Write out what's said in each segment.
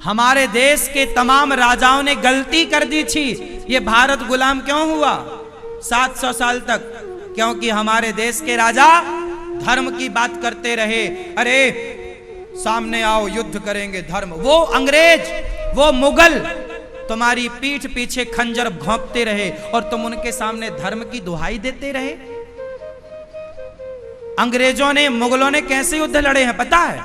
हमारे देश के तमाम राजाओं ने गलती कर दी थी। ये भारत गुलाम क्यों हुआ 700 साल तक? क्योंकि हमारे देश के राजा धर्म की बात करते रहे। अरे सामने आओ, युद्ध करेंगे, धर्म। वो अंग्रेज, वो मुगल तुम्हारी पीठ पीछे खंजर घोंपते रहे और तुम उनके सामने धर्म की दुहाई देते रहे। अंग्रेजों ने, मुगलों ने कैसे युद्ध लड़े हैं पता है?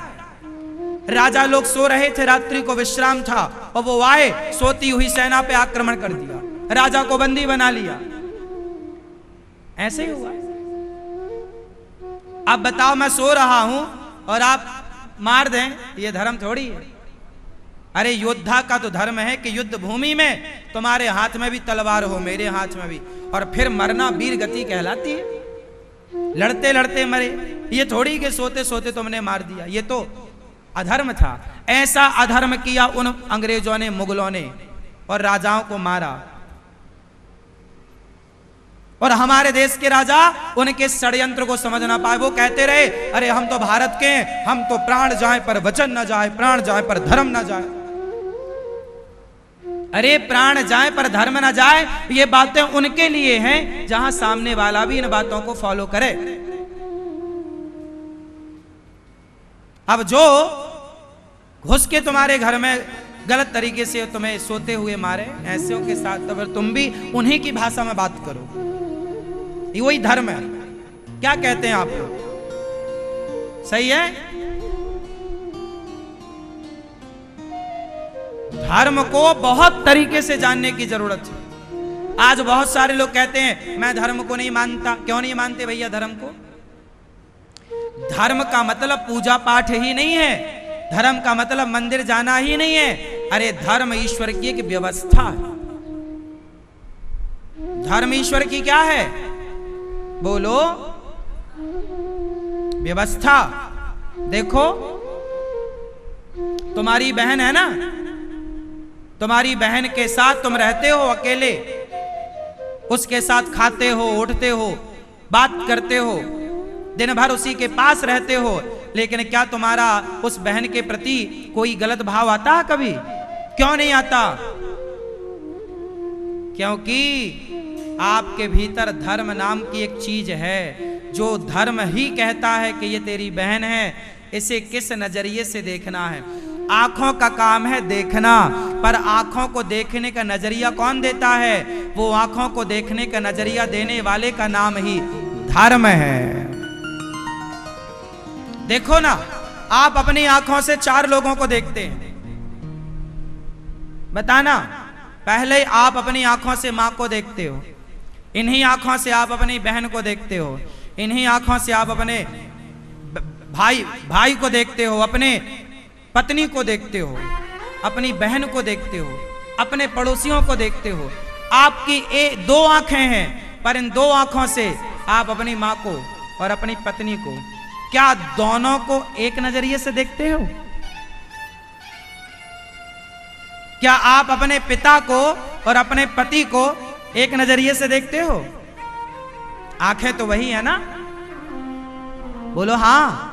राजा लोग सो रहे थे, रात्रि को विश्राम था, और वो आए, सोती हुई सेना पे आक्रमण कर दिया, राजा को बंदी बना लिया। ऐसे ही हुआ। अब बताओ, मैं सो रहा हूं और आप मार दें, ये धर्म थोड़ी है। अरे योद्धा का तो धर्म है कि युद्ध भूमि में तुम्हारे हाथ में भी तलवार हो, मेरे हाथ में भी, और फिर मरना वीर गति कहलाती है। लड़ते लड़ते मरे, ये थोड़ी कि सोते सोते तुमने मार दिया। ये तो अधर्म था। ऐसा अधर्म किया उन अंग्रेजों ने, मुगलों ने, और राजाओं को मारा। और हमारे देश के राजा उनके षड्यंत्र को समझ ना पाए। वो कहते रहे, अरे हम तो भारत के हैं, हम तो प्राण जाए पर वचन न जाए, प्राण जाए पर धर्म न जाए। अरे प्राण जाए पर धर्म न जाए, ये बातें उनके लिए हैं जहां सामने वाला भी इन बातों को फॉलो करे। अब जो घुस के तुम्हारे घर में गलत तरीके से तुम्हें सोते हुए मारे, ऐसे के साथ तो तुम भी उन्हीं की भाषा में बात करो। ये वही धर्म है। क्या कहते हैं आप लोग? सही है? धर्म को बहुत तरीके से जानने की जरूरत है। आज बहुत सारे लोग कहते हैं मैं धर्म को नहीं मानता। क्यों नहीं मानते भैया धर्म को? धर्म का मतलब पूजा पाठ ही नहीं है, धर्म का मतलब मंदिर जाना ही नहीं है। अरे धर्म ईश्वर की एक व्यवस्था है। धर्म ईश्वर की क्या है? बोलो। व्यवस्था। देखो, तुम्हारी बहन है ना, तुम्हारी बहन के साथ तुम रहते हो अकेले, उसके साथ खाते हो, उठते हो, बात करते हो, दिन भर उसी के पास रहते हो, लेकिन क्या तुम्हारा उस बहन के प्रति कोई गलत भाव आता है कभी? क्यों नहीं आता? क्योंकि आपके भीतर धर्म नाम की एक चीज है, जो धर्म ही कहता है कि ये तेरी बहन है, इसे किस नजरिए से देखना है। आंखों का काम है देखना, पर आंखों को देखने का नजरिया कौन देता है? वो आंखों को देखने का नजरिया देने वाले का नाम ही धर्म है। देखो ना, आप अपनी आंखों से 4 लोगों को देखते हैं, बताना। पहले आप अपनी आंखों से मां को देखते हो, इन्हीं आंखों से आप अपनी बहन को देखते हो, इन्हीं आंखों से आप अपने भाई को देखते हो, अपने पत्नी को देखते हो, अपनी बहन को देखते हो, अपने पड़ोसियों को देखते हो। आपकी 2 आंखें हैं, पर इन 2 आंखों से आप अपनी मां को और अपनी पत्नी को, क्या दोनों को एक नजरिए से देखते हो? क्या आप अपने पिता को और अपने पति को एक नजरिए से देखते हो? आंखें तो वही है ना? बोलो हाँ।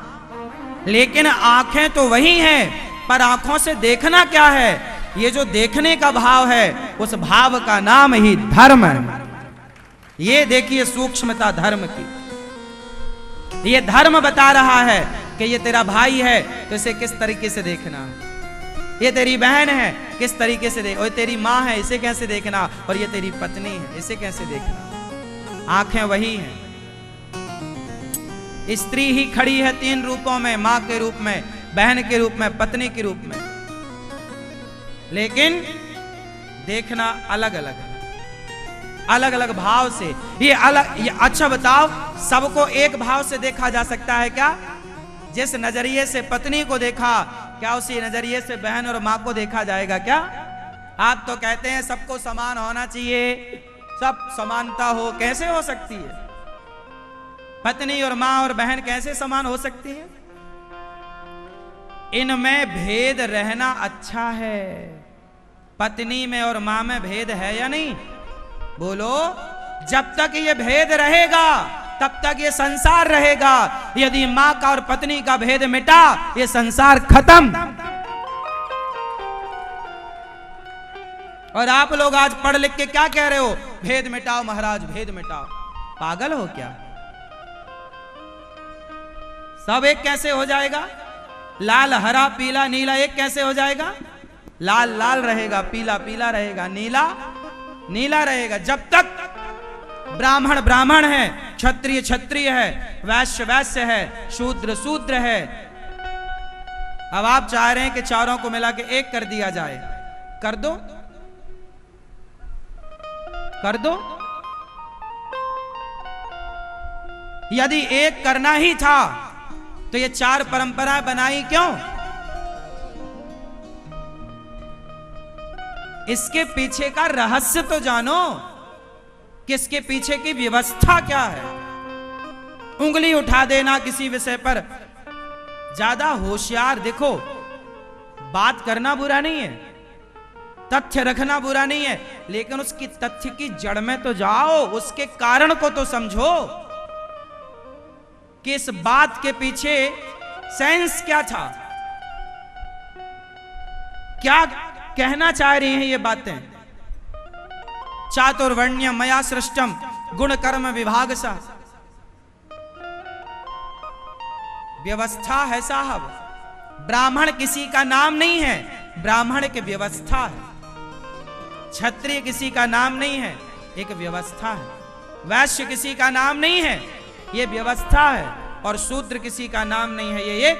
लेकिन आंखें तो वही हैं, पर आंखों से देखना क्या है? ये जो देखने का भाव है, उस भाव का नाम ही धर्म है। ये देखिए सूक्ष्मता धर्म की। ये धर्म बता रहा है कि ये तेरा भाई है तो इसे किस तरीके से देखना, ये तेरी बहन है किस तरीके से देख, और तेरी माँ है इसे कैसे देखना, और ये तेरी पत्नी है इसे कैसे देखना। आंखें वही हैं। स्त्री ही खड़ी है 3 रूपों में, मां के रूप में, बहन के रूप में, पत्नी के रूप में, लेकिन देखना अलग अलग है, अलग अलग भाव से। ये अच्छा बताओ, सबको एक भाव से देखा जा सकता है क्या? जिस नजरिए से पत्नी को देखा, क्या उसी नजरिए से बहन और मां को देखा जाएगा क्या? आप तो कहते हैं सबको समान होना चाहिए, सब समानता हो। कैसे हो सकती है? पत्नी और मां और बहन कैसे समान हो सकती है? इनमें भेद रहना अच्छा है। पत्नी में और मां में भेद है या नहीं? बोलो। जब तक ये भेद रहेगा तब तक ये संसार रहेगा। यदि मां का और पत्नी का भेद मिटा, ये संसार खत्म। और आप लोग आज पढ़ लिख के क्या कह रहे हो? भेद मिटाओ महाराज, भेद मिटाओ। पागल हो क्या? सब एक कैसे हो जाएगा? लाल हरा पीला नीला एक कैसे हो जाएगा? लाल लाल रहेगा, पीला पीला रहेगा, नीला नीला रहेगा। जब तक ब्राह्मण ब्राह्मण है, क्षत्रिय क्षत्रिय है, वैश्य वैश्य है, शूद्र शूद्र है। अब आप चाह रहे हैं कि चारों को मिला के एक कर दिया जाए। कर दो, कर दो। यदि एक करना ही था तो ये चार परंपरा बनाई क्यों? इसके पीछे का रहस्य तो जानो, किसके पीछे की व्यवस्था क्या है। उंगली उठा देना किसी विषय पर, ज्यादा होशियार। देखो, बात करना बुरा नहीं है, तथ्य रखना बुरा नहीं है, लेकिन उसकी तथ्य की जड़ में तो जाओ, उसके कारण को तो समझो कि इस बात के पीछे सेंस क्या था, क्या कहना चाह रही हैं ये बातें। चातुर्वर्ण्य मया सृष्टम गुण कर्म विभाग सा। व्यवस्था है साहब। ब्राह्मण किसी का नाम नहीं है, ब्राह्मण की व्यवस्था है। क्षत्रिय किसी का नाम नहीं है, एक व्यवस्था है। वैश्य किसी का नाम नहीं है, ये व्यवस्था है। और शूद्र किसी का नाम नहीं है, ये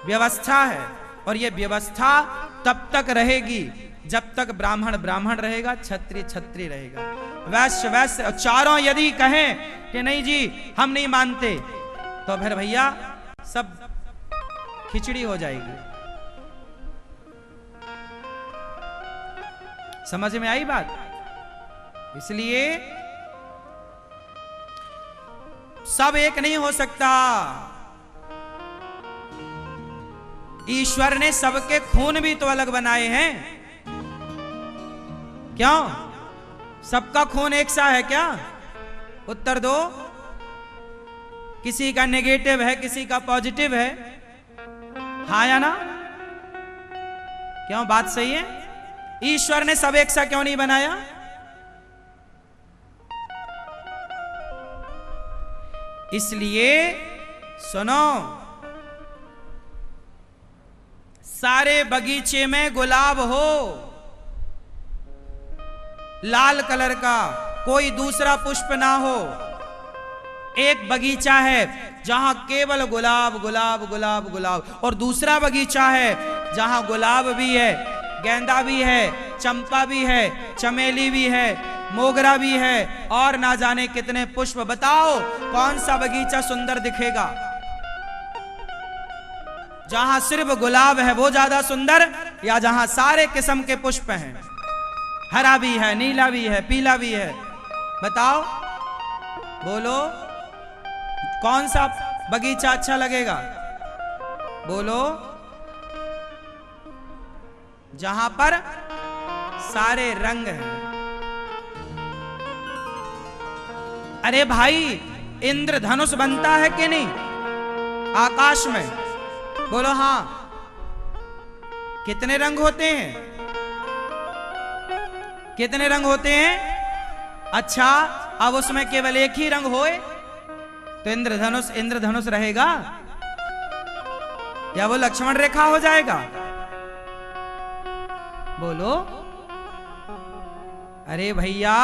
व्यवस्था है। और ये व्यवस्था तब तक रहेगी जब तक ब्राह्मण ब्राह्मण रहेगा, क्षत्रिय क्षत्रिय रहेगा, वैश्य वैश्य। और चारों यदि कहें कि नहीं जी हम नहीं मानते, तो फिर भैया सब खिचड़ी हो जाएगी। समझ में आई बात? इसलिए सब एक नहीं हो सकता। ईश्वर ने सबके खून भी तो अलग बनाए हैं। क्यों? सबका खून एक सा है क्या? उत्तर दो। किसी का नेगेटिव है, किसी का पॉजिटिव है, हाँ या ना? क्यों? बात सही है। ईश्वर ने सब एक सा क्यों नहीं बनाया? इसलिए सुनो, सारे बगीचे में गुलाब हो लाल कलर का, कोई दूसरा पुष्प ना हो। एक बगीचा है जहां केवल गुलाब गुलाब गुलाब गुलाब, और दूसरा बगीचा है जहां गुलाब भी है, गेंदा भी है, चंपा भी है, चमेली भी है, मोगरा भी है, और ना जाने कितने पुष्प। बताओ कौन सा बगीचा सुंदर दिखेगा? जहां सिर्फ गुलाब है वो ज्यादा सुंदर, या जहां सारे किस्म के पुष्प हैं? हरा भी है, नीला भी है, पीला भी है। बताओ, बोलो कौन सा बगीचा अच्छा लगेगा? बोलो। जहां पर सारे रंग हैं। अरे भाई, इंद्रधनुष बनता है कि नहीं आकाश में? बोलो हां। कितने रंग होते हैं? कितने रंग होते हैं? अच्छा, अब उसमें केवल एक ही रंग होए तो इंद्रधनुष इंद्रधनुष रहेगा या वो लक्ष्मण रेखा हो जाएगा? बोलो। अरे भैया,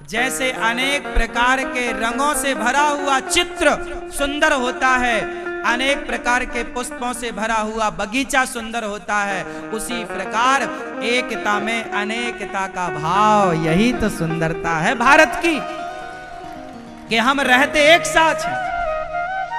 जैसे अनेक प्रकार के रंगों से भरा हुआ चित्र सुंदर होता है, अनेक प्रकार के पुष्पों से भरा हुआ बगीचा सुंदर होता है, उसी प्रकार एकता में अनेकता का भाव, यही तो सुंदरता है भारत की, कि हम रहते एक साथ हैं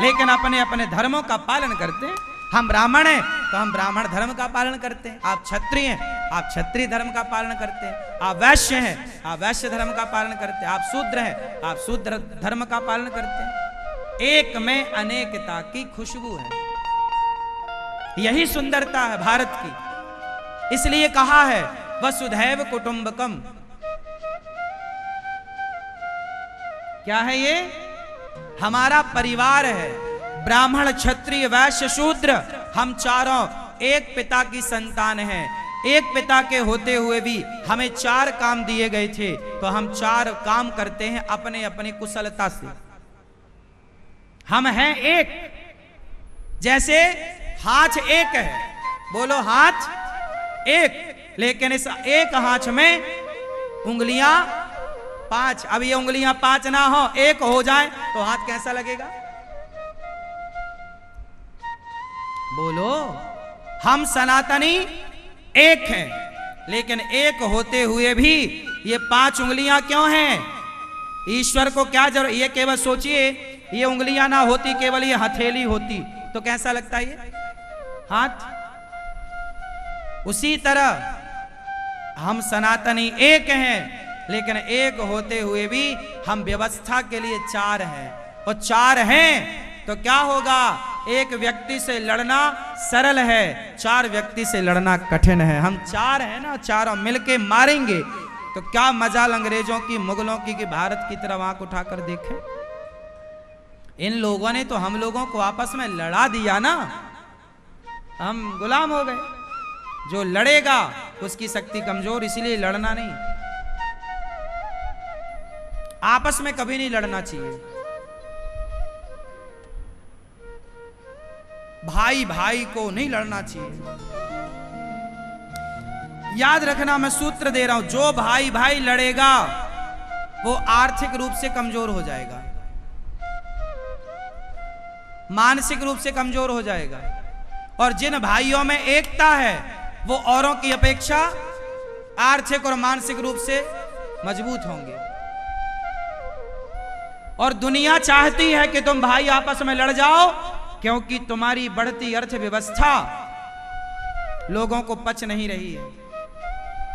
लेकिन अपने अपने धर्मों का पालन करते हैं। हम ब्राह्मण हैं तो हम ब्राह्मण धर्म का पालन करते हैं, आप क्षत्रिय हैं आप क्षत्रिय धर्म का पालन करते हैं, आप वैश्य हैं आप वैश्य धर्म का पालन करते हैं, आप शूद्र हैं आप शूद्र धर्म का पालन करते हैं। एक में अनेकता की खुशबू है, यही सुंदरता है भारत की। इसलिए कहा है वसुधैव कुटुंबकम। क्या है ये? हमारा परिवार है, ब्राह्मण क्षत्रिय वैश्य शूद्र, हम चारों एक पिता की संतान हैं, एक पिता के होते हुए भी हमें 4 काम दिए गए थे, तो हम 4 काम करते हैं अपने अपने कुशलता से। हम हैं एक, जैसे हाथ एक है, बोलो हाथ एक, लेकिन इस एक हाथ में उंगलियां 5। अब ये उंगलियां 5 ना हो, एक हो जाए तो हाथ कैसा लगेगा? बोलो। हम सनातनी एक हैं, लेकिन एक होते हुए भी ये 5 उंगलियां क्यों हैं? ईश्वर को क्या जरूरत? ये केवल सोचिए, ये उंगलियां ना होती, केवल ये हथेली होती, तो कैसा लगता है ये हाथ? उसी तरह हम सनातनी एक हैं, लेकिन एक होते हुए भी हम व्यवस्था के लिए 4 हैं। और 4 हैं तो क्या होगा? एक व्यक्ति से लड़ना सरल है, 4 व्यक्ति से लड़ना कठिन है। हम 4 हैं ना, चारों मिलके मारेंगे तो क्या मजाल अंग्रेजों की, मुगलों की, कि भारत की तरफ आंख उठाकर देखें। इन लोगों ने तो हम लोगों को आपस में लड़ा दिया ना, हम गुलाम हो गए। जो लड़ेगा उसकी शक्ति कमजोर, इसलिए लड़ना नहीं, आपस में कभी नहीं लड़ना चाहिए। भाई भाई को नहीं लड़ना चाहिए। याद रखना, मैं सूत्र दे रहा हूं, जो भाई भाई लड़ेगा वो आर्थिक रूप से कमजोर हो जाएगा, मानसिक रूप से कमजोर हो जाएगा। और जिन भाइयों में एकता है वो औरों की अपेक्षा आर्थिक और मानसिक रूप से मजबूत होंगे। और दुनिया चाहती है कि तुम भाई आपस में लड़ जाओ, क्योंकि तुम्हारी बढ़ती अर्थव्यवस्था लोगों को पच नहीं रही है।